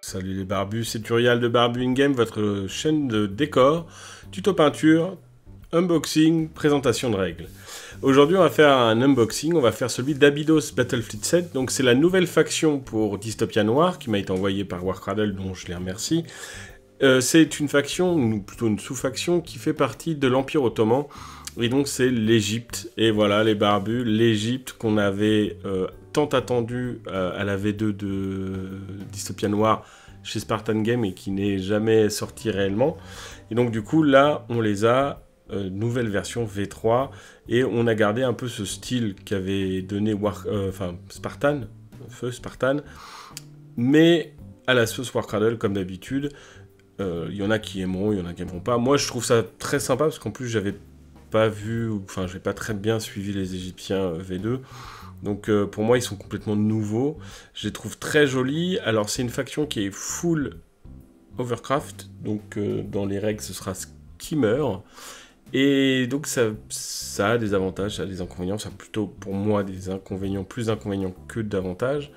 Salut les barbus, c'est Urial de Barbu In Game, votre chaîne de décor, tuto peinture, unboxing, présentation de règles. Aujourd'hui on va faire un unboxing, on va faire celui d'Abydos Battlefleet 7, donc c'est la nouvelle faction pour Dystopia Noir qui m'a été envoyée par Warcradle, dont je les remercie. C'est une faction, ou plutôt une sous-faction, qui fait partie de l'Empire Ottoman, et donc c'est l'Égypte. Et voilà les barbus, l'Égypte qu'on avait tant attendu à la V2 de Dystopia Noir chez Spartan Game et qui n'est jamais sorti réellement. Et donc du coup là on les a, nouvelle version V3, et on a gardé un peu ce style qu'avait donné Spartan, Feu Spartan, mais à la sauce Warcradle comme d'habitude. Il y en a qui aimeront, il y en a qui aimeront pas. Moi je trouve ça très sympa parce qu'en plus j'avais pas vu, enfin j'ai pas très bien suivi les Égyptiens V2. Donc pour moi ils sont complètement nouveaux. Je les trouve très jolis. Alors c'est une faction qui est full Overcraft. Donc dans les règles ce sera Skimmer. Et donc ça a des avantages, ça a des inconvénients. Ça a plutôt pour moi des inconvénients, plus d'inconvénients que d'avantages.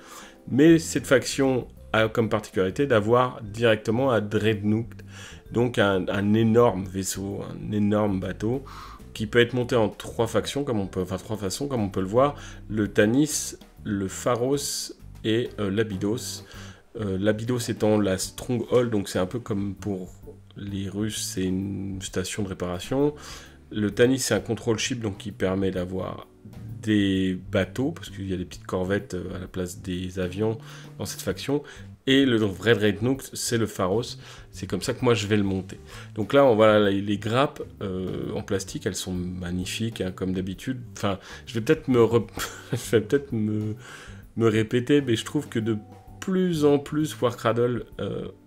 Mais cette faction a comme particularité d'avoir directement un Dreadnought, donc un énorme vaisseau, un énorme bateau, qui peut être monté en trois façons, comme on peut le voir, le Tanis, le Pharos et l'Abydos. L'Abydos étant la Stronghold, donc c'est un peu comme pour les Russes, c'est une station de réparation. Le Tanis, c'est un control ship, donc qui permet d'avoir des bateaux, parce qu'il y a des petites corvettes à la place des avions dans cette faction. Et le vrai Dreadnought, c'est le Pharos. C'est comme ça que moi je vais le monter. Donc là, on voit les grappes en plastique, elles sont magnifiques, hein, comme d'habitude. Enfin, je vais peut-être me répéter, mais je trouve que de plus en plus, Warcradle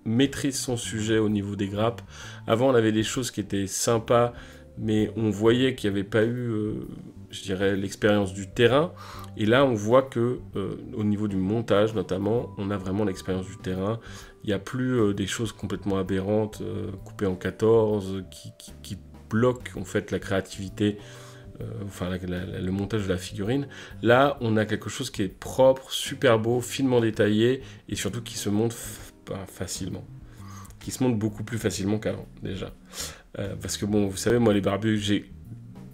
maîtrise son sujet au niveau des grappes. Avant, on avait des choses qui étaient sympas, mais on voyait qu'il n'y avait pas eu, je dirais, l'expérience du terrain. Et là, on voit que, au niveau du montage notamment, on a vraiment l'expérience du terrain. Il n'y a plus des choses complètement aberrantes, coupées en 14, qui bloquent en fait la créativité, le montage de la figurine. Là, on a quelque chose qui est propre, super beau, finement détaillé, et surtout qui se monte facilement. Qui se monte beaucoup plus facilement qu'avant, déjà. Parce que bon, vous savez, moi les barbus, j'ai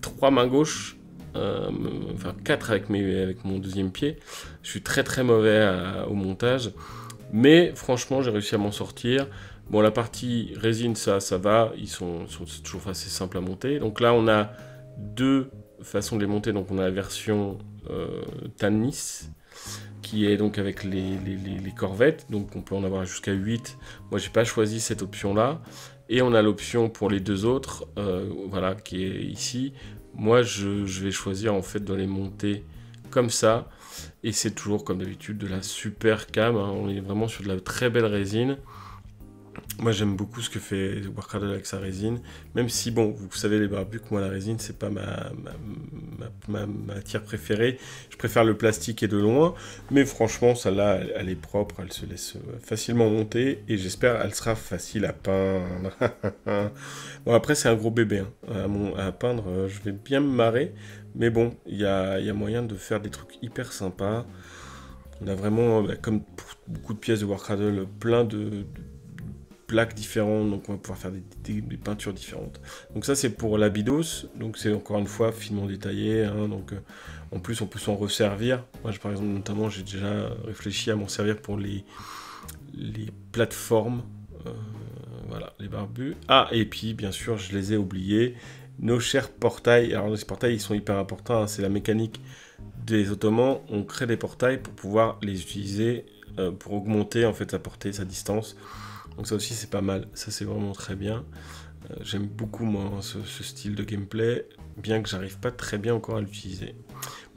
3 mains gauches, 4 avec mon deuxième pied. Je suis très très mauvais au montage, mais franchement j'ai réussi à m'en sortir. Bon, la partie résine, ça va, c'est toujours assez simple à monter. Donc là on a deux façons de les monter. Donc on a la version Tanis, qui est donc avec les corvettes, donc on peut en avoir jusqu'à 8. Moi j'ai pas choisi cette option là. Et on a l'option pour les deux autres, voilà, qui est ici. Moi, je vais choisir en fait de les monter comme ça. Et c'est toujours, comme d'habitude, de la super cam. Hein. On est vraiment sur de la très belle résine. Moi, j'aime beaucoup ce que fait Warcradle avec sa résine. Même si, bon, vous savez les barbus, que moi, la résine, c'est pas ma matière préférée. Je préfère le plastique et de loin. Mais franchement, celle-là, elle est propre. Elle se laisse facilement monter. Et j'espère qu'elle sera facile à peindre. Bon, après, c'est un gros bébé. Hein. À peindre, je vais bien me marrer. Mais bon, il y a moyen de faire des trucs hyper sympas. On a vraiment, comme pour beaucoup de pièces de Warcradle, plein de plaques différentes, donc on va pouvoir faire des peintures différentes. Donc ça c'est pour l'Abydos, donc c'est encore une fois finement détaillé, hein, donc en plus on peut s'en resservir. Moi par exemple notamment j'ai déjà réfléchi à m'en servir pour les plateformes, voilà, les barbus. Ah, et puis bien sûr je les ai oubliés, nos chers portails. Alors ces portails ils sont hyper importants, hein, c'est la mécanique des Ottomans, on crée des portails pour pouvoir les utiliser pour augmenter en fait sa portée, sa distance. Donc ça aussi c'est pas mal, ça c'est vraiment très bien. J'aime beaucoup moi ce style de gameplay, bien que j'arrive pas très bien encore à l'utiliser.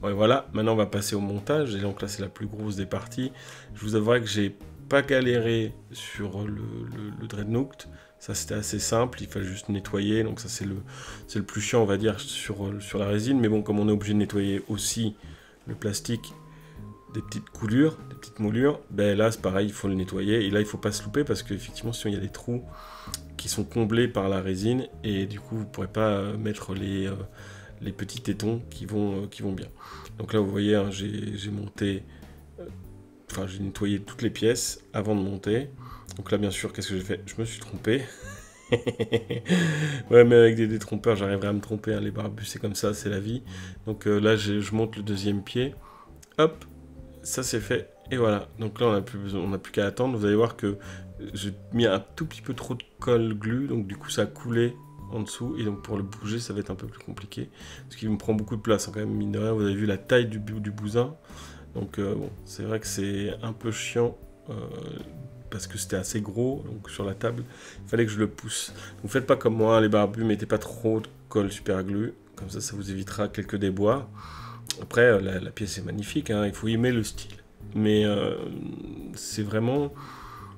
Bon, et voilà, maintenant on va passer au montage, et donc là c'est la plus grosse des parties. Je vous avouerai que j'ai pas galéré sur le Dreadnought, ça c'était assez simple, il fallait juste nettoyer, donc ça c'est le plus chiant on va dire sur la résine, mais bon comme on est obligé de nettoyer aussi le plastique, des petites coulures, des petites moulures, ben là c'est pareil, il faut le nettoyer, et là il faut pas se louper parce qu'effectivement sinon il y a des trous qui sont comblés par la résine, et du coup vous pourrez pas mettre les petits tétons qui vont bien. Donc là vous voyez, hein, j'ai monté enfin j'ai nettoyé toutes les pièces avant de monter. Donc là bien sûr, qu'est-ce que j'ai fait? Je me suis trompé. Ouais, mais avec des détrompeurs, j'arriverai à me tromper, hein, les barbus, c'est comme ça, c'est la vie. Donc là, je monte le deuxième pied. Hop, ça c'est fait. Et voilà. Donc là, on n'a plus qu'à attendre. Vous allez voir que j'ai mis un tout petit peu trop de colle glue. Donc du coup, ça a coulé en dessous. Et donc pour le bouger, ça va être un peu plus compliqué. Parce qu'il me prend beaucoup de place, hein, quand même, mine de rien. Vous avez vu la taille du bousin. Donc bon, c'est vrai que c'est un peu chiant. Parce que c'était assez gros, donc sur la table, il fallait que je le pousse. Donc faites pas comme moi, les barbus, mettez pas trop de colle super glue, comme ça vous évitera quelques déboires. Après, la pièce est magnifique, hein, il faut aimer le style. Mais c'est vraiment...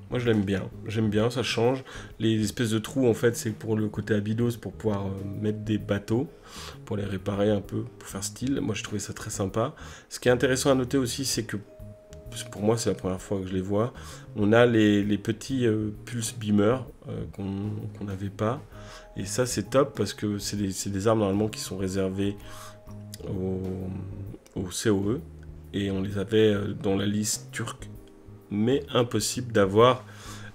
Moi je l'aime bien, j'aime bien, ça change. Les espèces de trous, en fait, c'est pour le côté habidos, pour pouvoir mettre des bateaux, pour les réparer un peu, pour faire style. Moi je trouvais ça très sympa. Ce qui est intéressant à noter aussi, c'est que pour moi c'est la première fois que je les vois, on a les petits pulse beamers qu'on n'avait pas, et ça c'est top parce que c'est des armes normalement qui sont réservées au COE, et on les avait dans la liste turque, mais impossible d'avoir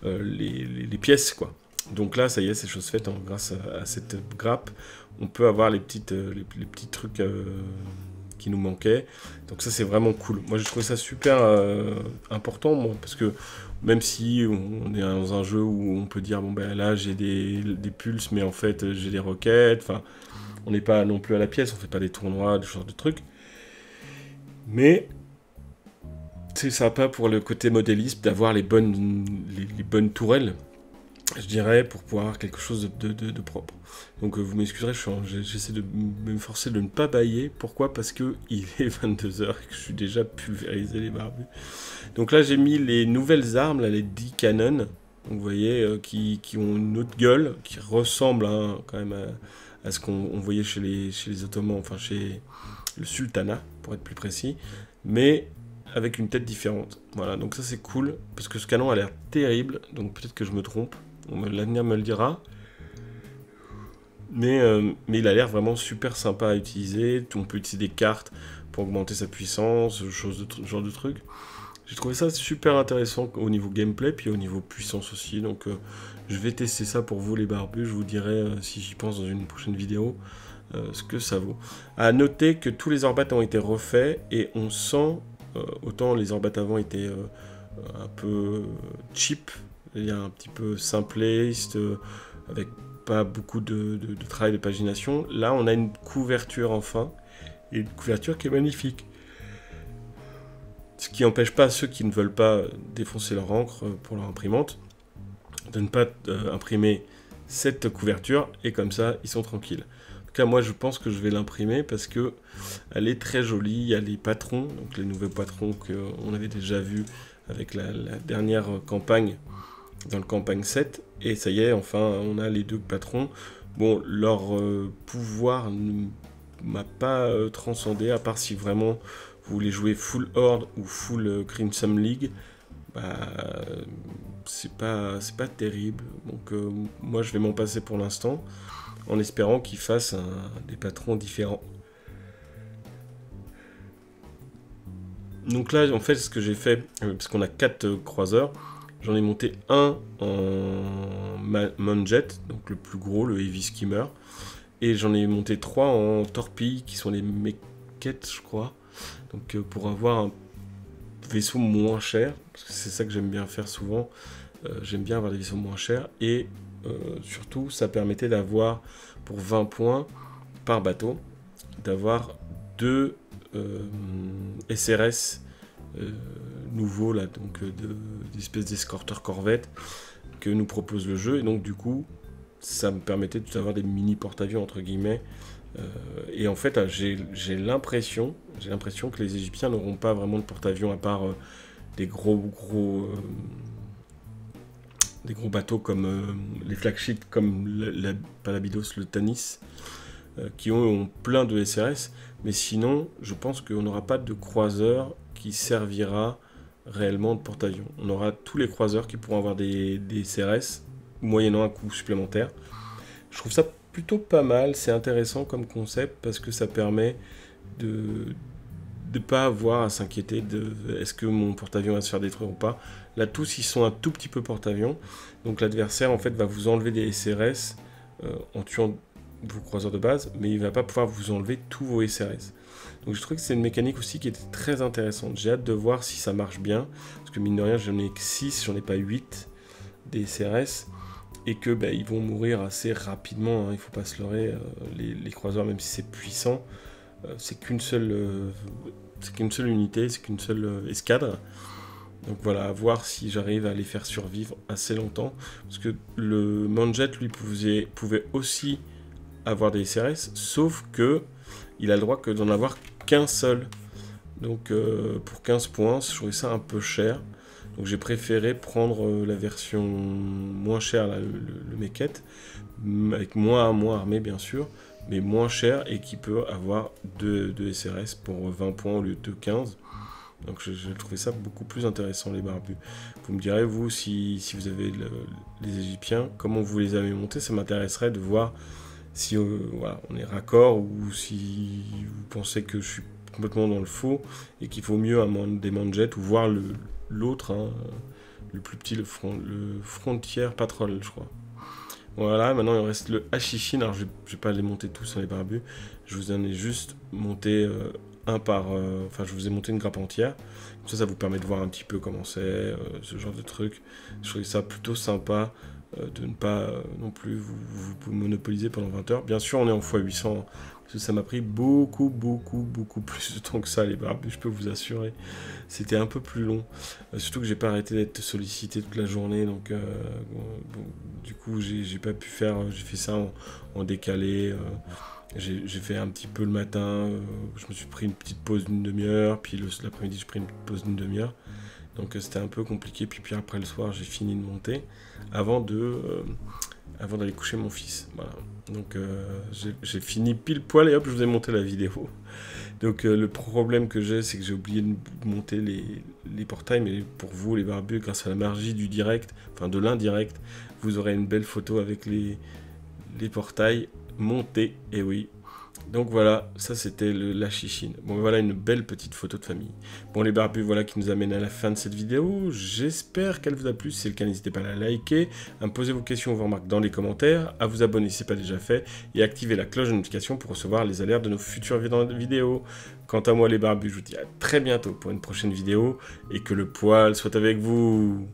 les pièces, quoi. Donc là ça y est, c'est chose faite, hein, grâce à cette grappe on peut avoir les petits trucs qui nous manquait. Donc ça c'est vraiment cool. Moi j'ai trouvé ça super important, moi, parce que même si on est dans un jeu où on peut dire bon ben là j'ai des pulses, mais en fait j'ai des roquettes, enfin on n'est pas non plus à la pièce, on fait pas des tournois, ce genre de trucs. Mais c'est sympa pour le côté modéliste d'avoir les bonnes tourelles, je dirais, pour pouvoir avoir quelque chose de propre. Donc vous m'excuserez, j'essaie de me forcer de ne pas bâiller. Pourquoi? Parce que il est 22 h et que je suis déjà pulvérisé les barbus. Donc là j'ai mis les nouvelles armes, là, les 10 canons. Donc vous voyez, qui ont une autre gueule, qui ressemble hein, quand même à ce qu'on voyait chez les Ottomans, enfin chez le Sultanat, pour être plus précis. Mais avec une tête différente. Voilà, donc ça c'est cool, parce que ce canon a l'air terrible, donc peut-être que je me trompe. L'avenir me le dira. Mais il a l'air vraiment super sympa à utiliser. On peut utiliser des cartes pour augmenter sa puissance, ce genre de truc. J'ai trouvé ça super intéressant au niveau gameplay, puis au niveau puissance aussi. Donc je vais tester ça pour vous les barbus. Je vous dirai si j'y pense dans une prochaine vidéo ce que ça vaut. À noter que tous les orbates ont été refaits et on sent, autant les orbates avant étaient un peu cheap, il y a un petit peu simpliste, avec pas beaucoup de travail de pagination. Là, on a une couverture enfin, et une couverture qui est magnifique. Ce qui n'empêche pas ceux qui ne veulent pas défoncer leur encre pour leur imprimante de ne pas imprimer cette couverture, et comme ça, ils sont tranquilles. En tout cas, moi, je pense que je vais l'imprimer parce que elle est très jolie. Il y a les patrons, donc les nouveaux patrons qu'on avait déjà vus avec la dernière campagne, dans le campagne 7, et ça y est, enfin, on a les deux patrons. Bon, leur pouvoir ne m'a pas transcendé, à part si vraiment vous voulez jouer full Horde ou full Crimson League, bah, c'est pas terrible. Donc moi, je vais m'en passer pour l'instant, en espérant qu'ils fassent des patrons différents. Donc là, en fait, ce que j'ai fait, parce qu'on a 4 croiseurs, j'en ai monté un en Manjet, donc le plus gros, le Heavy Skimmer. Et j'en ai monté 3 en torpille, qui sont les Mequettes, je crois. Donc pour avoir un vaisseau moins cher, parce que c'est ça que j'aime bien faire souvent. J'aime bien avoir des vaisseaux moins chers. Et surtout, ça permettait d'avoir, pour 20 points par bateau, d'avoir 2 SRS nouveaux, là, donc d'espèces d'escorteurs corvettes que nous propose le jeu. Et donc du coup, ça me permettait d'avoir des mini porte-avions entre guillemets. Et en fait, j'ai l'impression que les Égyptiens n'auront pas vraiment de porte-avions à part des gros bateaux comme les flagships comme pas l'Abydos, le Tanis, qui ont plein de SRS. Mais sinon, je pense qu'on n'aura pas de croiseur qui servira réellement de porte-avions. On aura tous les croiseurs qui pourront avoir des CRS, moyennant un coût supplémentaire. Je trouve ça plutôt pas mal, c'est intéressant comme concept, parce que ça permet de pas avoir à s'inquiéter de est-ce que mon porte-avions va se faire détruire ou pas. Là, tous, ils sont un tout petit peu porte-avions. Donc l'adversaire, en fait, va vous enlever des SRS en tuant vos croiseurs de base, mais il va pas pouvoir vous enlever tous vos SRS. Donc je trouve que c'est une mécanique aussi qui était très intéressante. J'ai hâte de voir si ça marche bien, parce que mine de rien, j'en ai que 6, j'en ai pas 8 des SRS, et que ils vont mourir assez rapidement, hein. Il faut pas se leurrer, les croiseurs, même si c'est puissant, c'est qu'une seule unité, c'est qu'une seule escadre. Donc voilà, à voir si j'arrive à les faire survivre assez longtemps, parce que le Manjet, lui, pouvait aussi avoir des SRS, sauf que il a le droit que d'en avoir qu'un seul. Donc pour 15 points, je trouvais ça un peu cher. Donc j'ai préféré prendre la version moins chère, là, le Meket, avec moins armé bien sûr, mais moins cher et qui peut avoir 2 SRS pour 20 points au lieu de 15. Donc j'ai trouvé ça beaucoup plus intéressant, les barbus. Vous me direz, vous, si vous avez les Égyptiens, comment vous les avez montés? Ça m'intéresserait de voir si voilà, on est raccord ou si vous pensez que je suis complètement dans le faux et qu'il faut mieux des Manjet ou voir l'autre, hein, le plus petit, le Frontier Patrol, je crois. Voilà, maintenant il reste le Hashishin. Alors je vais pas les monter tous, hein, les barbus. Je vous en ai juste monté un par... Enfin, je vous ai monté une grappe entière. Comme ça vous permet de voir un petit peu comment c'est, ce genre de truc. Je trouvais ça plutôt sympa de ne pas non plus vous monopoliser pendant 20 heures. Bien sûr, on est en x800, parce que ça m'a pris beaucoup plus de temps que ça, les barbus, je peux vous assurer. C'était un peu plus long. Surtout que j'ai pas arrêté d'être sollicité toute la journée, donc bon, du coup, j'ai pas pu faire... j'ai fait ça en décalé. J'ai fait un petit peu le matin, je me suis pris une petite pause d'une demi-heure, puis l'après-midi j'ai pris une petite pause d'une demi-heure. Donc c'était un peu compliqué, puis après le soir j'ai fini de monter avant d'aller coucher mon fils. Voilà. Donc j'ai fini pile poil et hop, je vous ai monté la vidéo. Donc le problème que j'ai, c'est que j'ai oublié de monter les portails, mais pour vous les barbus, grâce à la magie du direct, enfin de l'indirect, vous aurez une belle photo avec les portails montés, et oui. Donc voilà, ça c'était la chichine. Bon, voilà une belle petite photo de famille. Bon, les barbus, voilà qui nous amène à la fin de cette vidéo. J'espère qu'elle vous a plu. Si c'est le cas, n'hésitez pas à la liker, à me poser vos questions ou vos remarques dans les commentaires, à vous abonner si ce n'est pas déjà fait, et à activer la cloche de notification pour recevoir les alertes de nos futures vidéos. Quant à moi, les barbus, je vous dis à très bientôt pour une prochaine vidéo, et que le poil soit avec vous.